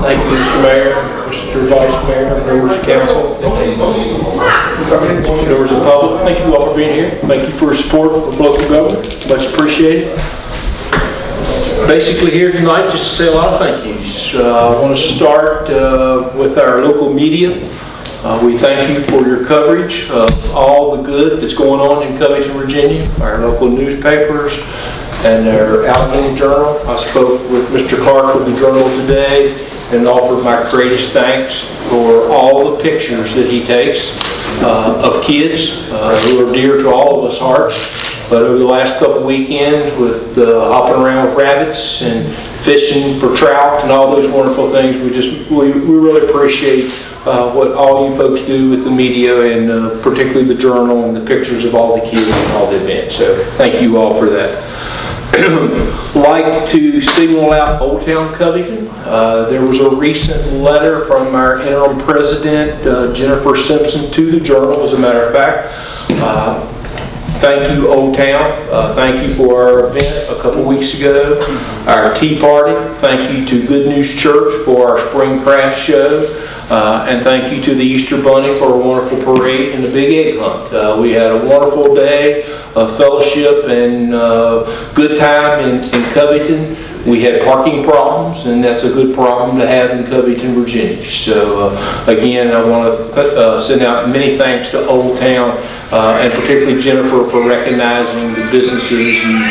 Thank you, Mr. Mayor, Mr. Vice Mayor, members of council, members of the public. Thank you all for being here. Thank you for your support of local government. Much appreciated. Basically here tonight just to say a lot of thank yous. I want to start with our local media. We thank you for your coverage of all the good that's going on in Covington, Virginia, our local newspapers and our Alabama Journal. I spoke with Mr. Clark of the Journal today and offered my greatest thanks for all the pictures that he takes of kids who are dear to all of us hearts. But over the last couple weekends with hopping around with rabbits and fishing for trout and all those wonderful things, we really appreciate what all you folks do with the media and particularly the Journal and the pictures of all the kids and all the events. So thank you all for that. Like to signal out Old Town Covington. There was a recent letter from our interim president, Jennifer Simpson, to the Journal, as a matter of fact. Thank you, Old Town. Thank you for our event a couple weeks ago, our Tea Party. Thank you to Good News Church for our Spring Craft Show. And thank you to the Easter Bunny for a wonderful parade and the Big Egg Hunt. We had a wonderful day of fellowship and good time in Covington. We had parking problems, and that's a good problem to have in Covington, Virginia. So again, I want to send out many thanks to Old Town and particularly Jennifer for recognizing the businesses and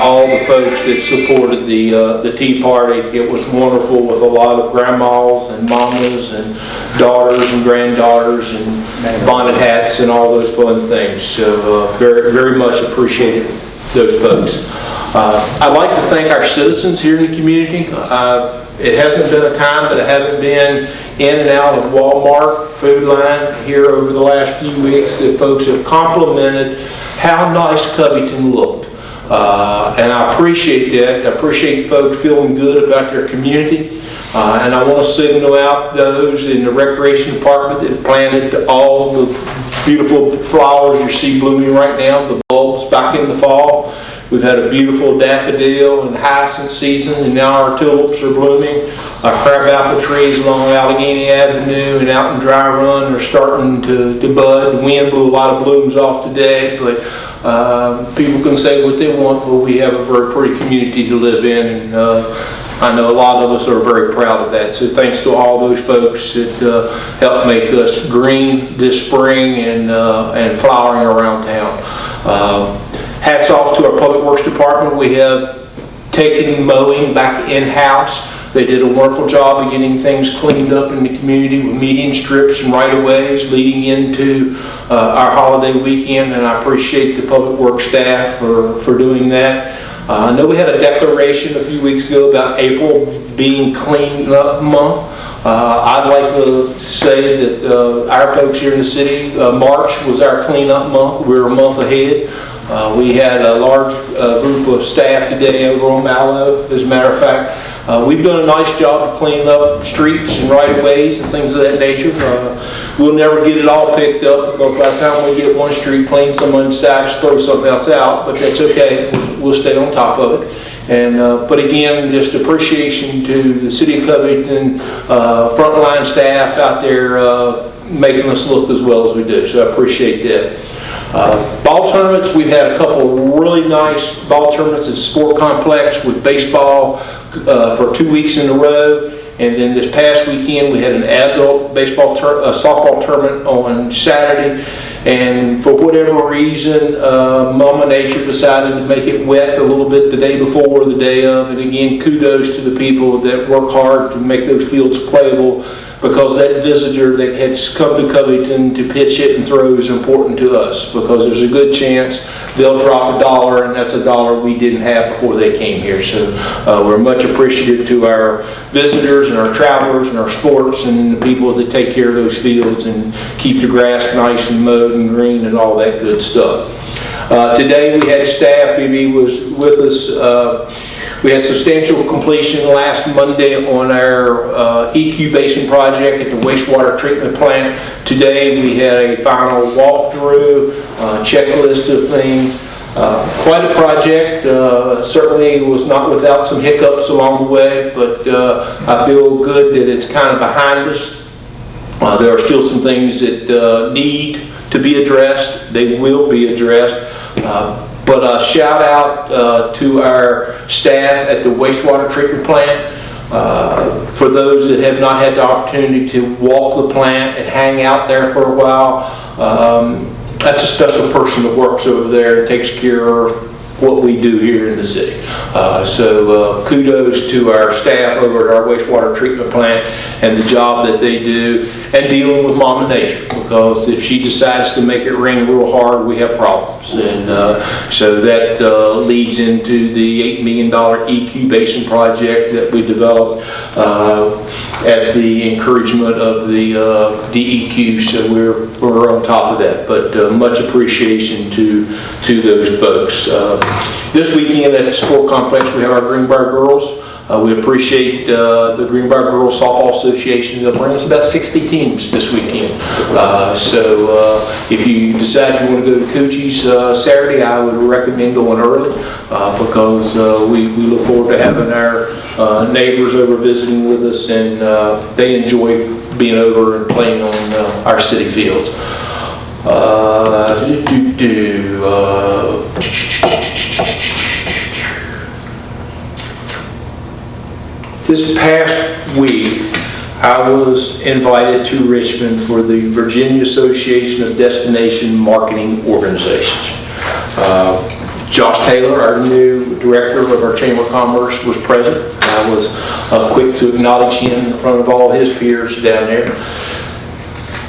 all the folks that supported the Tea Party. It was wonderful with a lot of grandmas and mamas and daughters and granddaughters and bonnet hats and all those fun things. So very, very much appreciated those folks. I'd like to thank our citizens here in the community. It hasn't been a time that I haven't been in and out of Walmart, Food Line here over the last few weeks that folks have complimented how nice Covington looked. And I appreciate that. I appreciate folks feeling good about their community. And I want to signal out those in the recreation department that planted all the beautiful flowers you see blooming right now, the bulbs back in the fall. We've had a beautiful daffodil and hyacinth season, and now our tulips are blooming. Our crabapple trees along Allegheny Avenue and out in Dry Run are starting to bud. The wind blew a lot of blooms off today, but people can say what they want, but we have a very pretty community to live in, and I know a lot of us are very proud of that. So thanks to all those folks that helped make us green this spring and flowering around town. Hats off to our Public Works Department. We have taken mowing back in-house. They did a wonderful job of getting things cleaned up in the community with median strips and right-of-ways leading into our holiday weekend, and I appreciate the Public Works staff for doing that. I know we had a declaration a few weeks ago about April being Clean Up Month. I'd like to say that our folks here in the city, March was our cleanup month. We're a month ahead. We had a large group of staff today over on Mallow. As a matter of fact, we've done a nice job of cleaning up streets and right-of-ways and things of that nature. We'll never get it all picked up because by the time we get one street clean, someone decides to throw something else out, but that's okay. We'll stay on top of it. And but again, just appreciation to the City of Covington frontline staff out there making us look as well as we do. So I appreciate that. Ball tournaments, we've had a couple really nice ball tournaments at the sport complex with baseball for 2 weeks in a row. And then this past weekend we had an adult baseball softball tournament on Saturday. And for whatever reason, Mama Nature decided to make it wet a little bit the day before or the day of. And again, kudos to the people that work hard to make those fields playable, because that visitor that has come to Covington to pitch hit and throw is important to us, because there's a good chance they'll drop $1, and that's $1 we didn't have before they came here. So we're much appreciative to our visitors and our travelers and our sports and the people that take care of those fields and keep the grass nice and mowed and green and all that good stuff. Today we had staff. BB was with us. We had substantial completion last Monday on our EQ basin project at the wastewater treatment plant. Today we had a final walkthrough, checklist of things. Quite a project. Certainly was not without some hiccups along the way, but I feel good that it's kind of behind us. There are still some things that need to be addressed. They will be addressed. But a shout out to our staff at the wastewater treatment plant. For those that have not had the opportunity to walk the plant and hang out there for a while, that's a special person that works over there and takes care of what we do here in the city. So kudos to our staff over at our wastewater treatment plant and the job that they do, and dealing with Mama Nature, because if she decides to make it rain real hard, we have problems. And so that leads into the $8 million EQ Basin project that we developed at the encouragement of the DEQ. So we're on top of that, but much appreciation to those folks. This weekend at the sport complex, we have our Greenbrier Girls. We appreciate the Greenbrier Girls Softball Association. They'll bring us about 60 teams this weekend. So if you decide you want to go to Coochie's Saturday, I would recommend going early because we look forward to having our neighbors over visiting with us, and they enjoy being over and playing on our city field. This past week, I was invited to Richmond for the Virginia Association of Destination Marketing Organizations. Josh Taylor, our new director of our Chamber of Commerce, was present. I was quick to acknowledge him in front of all his peers down there.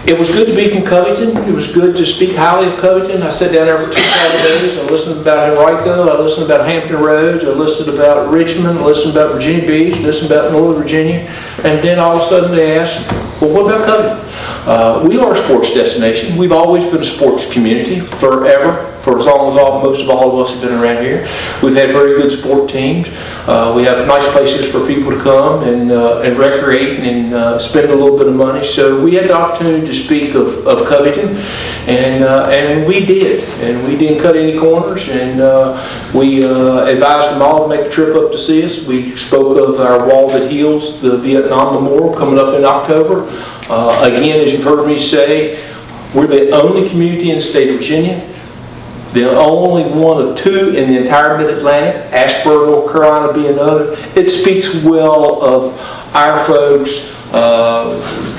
It was good to be from Covington. It was good to speak highly of Covington. I sat down there for 2 Saturdays. I listened about Henrico. I listened about Hampton Roads. I listened about Richmond. I listened about Virginia Beach. I listened about Northern Virginia. And then all of a sudden they asked, well, what about Covington? We are a sports destination. We've always been a sports community forever. For as long as most of all of us have been around here. We've had very good sport teams. We have nice places for people to come and recreate and spend a little bit of money. So we had the opportunity to speak of Covington, and we did. And we didn't cut any corners, and we advised them all to make a trip up to see us. We spoke of our Wall That Heals, the Vietnam Memorial, coming up in October. Again, as you've heard me say, we're the only community in the state of Virginia, the only one of 2 in the entire Mid-Atlantic, Ashburn, North Carolina being another. It speaks well of our folks,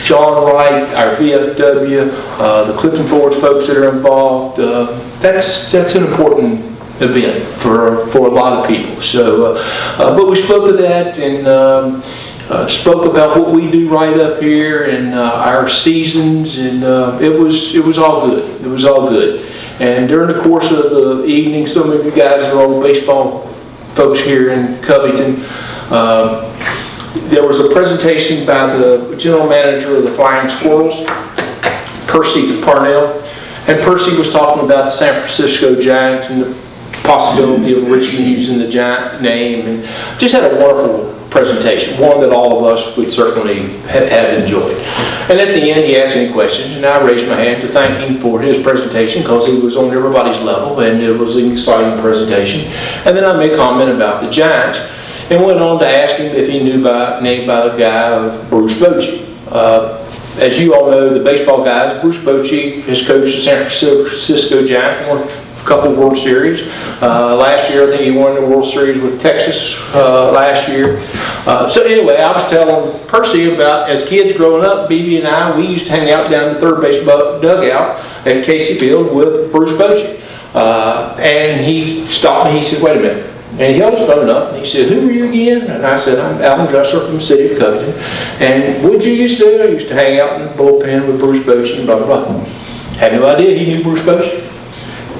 Sean Wright, our VFW, the Clifton Forge folks that are involved. That's an important event for a lot of people. So, but we spoke of that and spoke about what we do right up here and our seasons, and it was all good. It was all good. And during the course of the evening, some of you guys are old baseball folks here in Covington. There was a presentation by the general manager of the Flying Squirrels, Percy Parnell. And Percy was talking about the San Francisco Giants and the possibility of Richmond using the Giant name, and just had a wonderful presentation, one that all of us would certainly have enjoyed. And at the end, he asked any questions, and I raised my hand to thank him for his presentation because he was on everybody's level, and it was an exciting presentation. And then I made a comment about the Giants, and went on to ask him if he knew named by the guy Bruce Bochy. As you all know, the baseball guys, Bruce Bochy has coached the San Francisco Giants, won a couple World Series. Last year, I think he won the World Series with Texas last year. So anyway, I was telling Percy about, as kids growing up, BB and I, we used to hang out down the third base dugout at Casey Field with Bruce Bochy. And he stopped me, he said, wait a minute. And he held his phone up and he said, who were you again? And I said, I'm Alan Dressler from the city of Covington. And what did you used to do? I used to hang out in the bullpen with Bruce Bochy and blah, blah, blah. Had no idea he knew Bruce Bochy.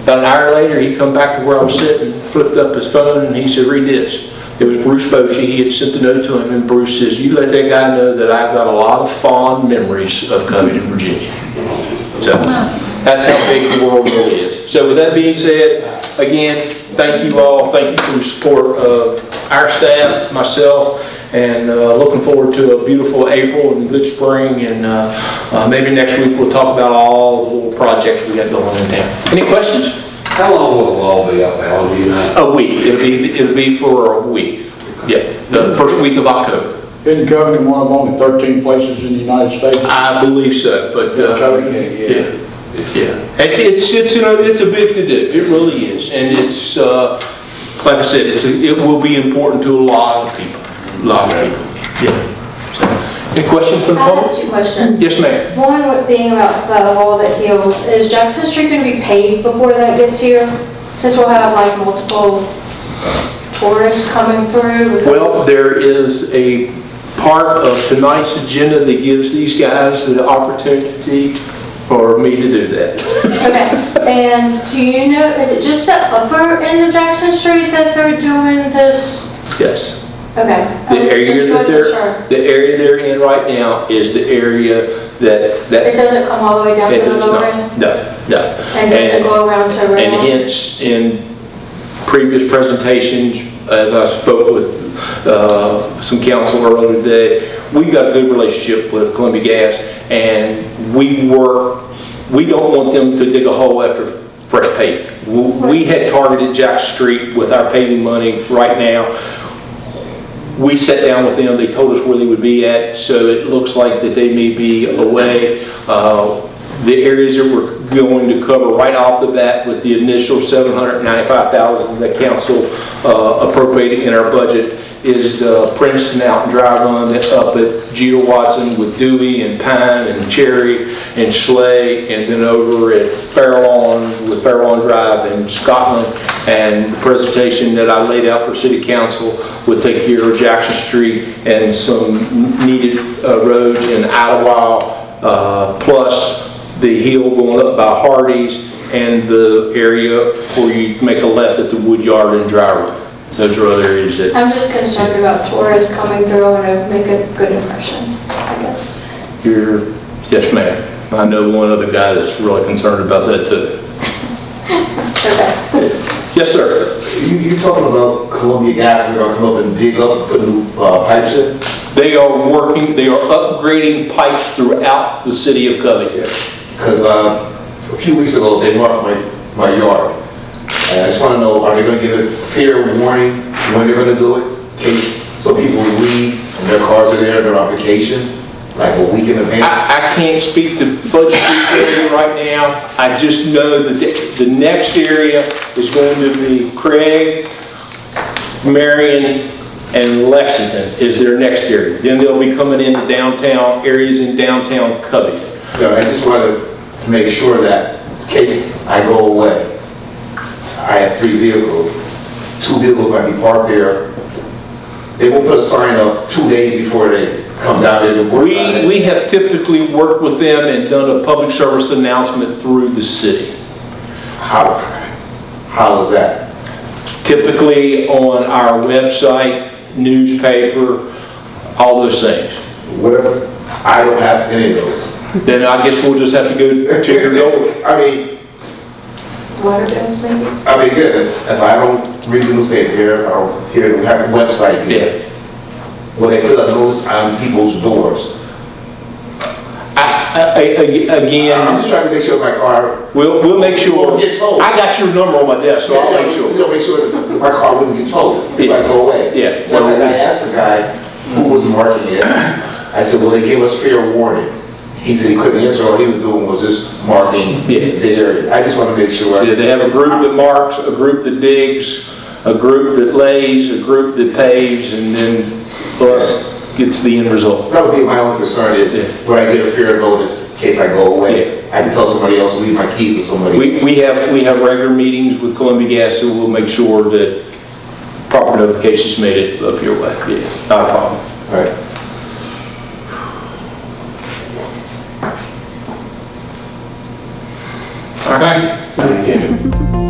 About an hour later, he come back to where I was sitting, flipped up his phone, and he said, read this. It was Bruce Bochy. He had sent the note to him, and Bruce says, you let that guy know that I've got a lot of fond memories of Covington, Virginia. So that's how big the world really is. So with that being said, again, thank you all. Thank you for the support of our staff, myself, and looking forward to a beautiful April and good spring. And maybe next week we'll talk about all the little projects we got going in town. Any questions? How long will the wall be up, Alan, do you know? A week. It'll be for a week. Yeah, the first week of October. Isn't Covington one of only 13 places in the United States? I believe so, but yeah. It's a big to do. It really is, and it's like I said, it will be important to a lot of people. Yeah. So, any questions from the I have public? 2 questions. Yes, ma'am. One being about the wall that heals. Is Jackson Street going to be paved before that gets here? Since we'll have like multiple tourists coming through? Well, there is a part of tonight's agenda that gives these guys the opportunity for me to do that. Okay. And do you know, is it just the upper end of Jackson Street that they're doing this? Yes. Okay. The area they're in right now is the area that It doesn't come all the way down to the lower end? No. And doesn't go around to Railroad? And hence, in previous presentations, as I spoke with some council earlier today, we've got a good relationship with Columbia Gas, and we don't want them to dig a hole after fresh paving. We had targeted Jackson Street with our paving money right now. We sat down with them, they told us where they would be at, so it looks like that they may be away. The areas that we're going to cover right off the bat with the initial $795,000 that council appropriated in our budget is Princeton out and Dry Run up at Geo Watson with Dewey and Pine and Cherry and Schley, and then over at Fairlawn with Fairlawn Drive in Scotland. And the presentation that I laid out for City Council would take care of Jackson Street and some needed roads in Idlewild, plus the hill going up by Hardee's and the area where you make a left at the Woodyard and Dry Run. Those are other areas that... I'm just concerned about tourists coming through and to make a good impression, I guess. Yes, ma'am. I know one other guy that's really concerned about that too. Okay. Yes, sir. You talking about Columbia Gas, they're gonna come up and dig up, put new pipes in? They are upgrading pipes throughout the city of Covington. Because a few weeks ago, they marked my yard. And I just want to know, are they going to give a fair warning when they're going to do it? In case some people will leave and their cars are there and they're on vacation, like a week in advance? I can't speak to Fudge Street area right now. I just know that the next area is going to be Craig, Marion, and Lexington is their next area. Then they'll be coming into downtown areas in downtown Covington. Yeah, I just wanted to make sure that in case I go away, I have 3 vehicles. 2 vehicles might be parked there. They won't put a sign up 2 days before they come down there to work on it. We have typically worked with them and done a public service announcement through the city. How is that? Typically on our website, newspaper, all those things. What if I don't have any of those? Then I guess we'll just have to go to your door. I mean, Water bills maybe? good. If I don't read the newspaper here, I'll have a website here. Yeah. When they put a notice on people's doors. Again, I'm just trying to make sure my car. we'll make sure. Won't get towed. I got your number on my desk, so I'll make sure. You'll make sure that my car wouldn't get towed if I go away. Yeah. One time I asked the guy who was marking it, I said, well, they gave us fair warning. He said he couldn't answer, all he was doing was just marking the area. I just want to make sure. Yeah, they have a group that marks, a group that digs, a group that lays, a group that paves, and then us gets the end result. That would be my only concern is when I get a fair notice in case I go away. I can tell somebody else to leave my keys with somebody. We have regular meetings with Columbia Gas, so we'll make sure that proper notifications made it up your way. Yeah, not a problem. All right. All right. Thank you.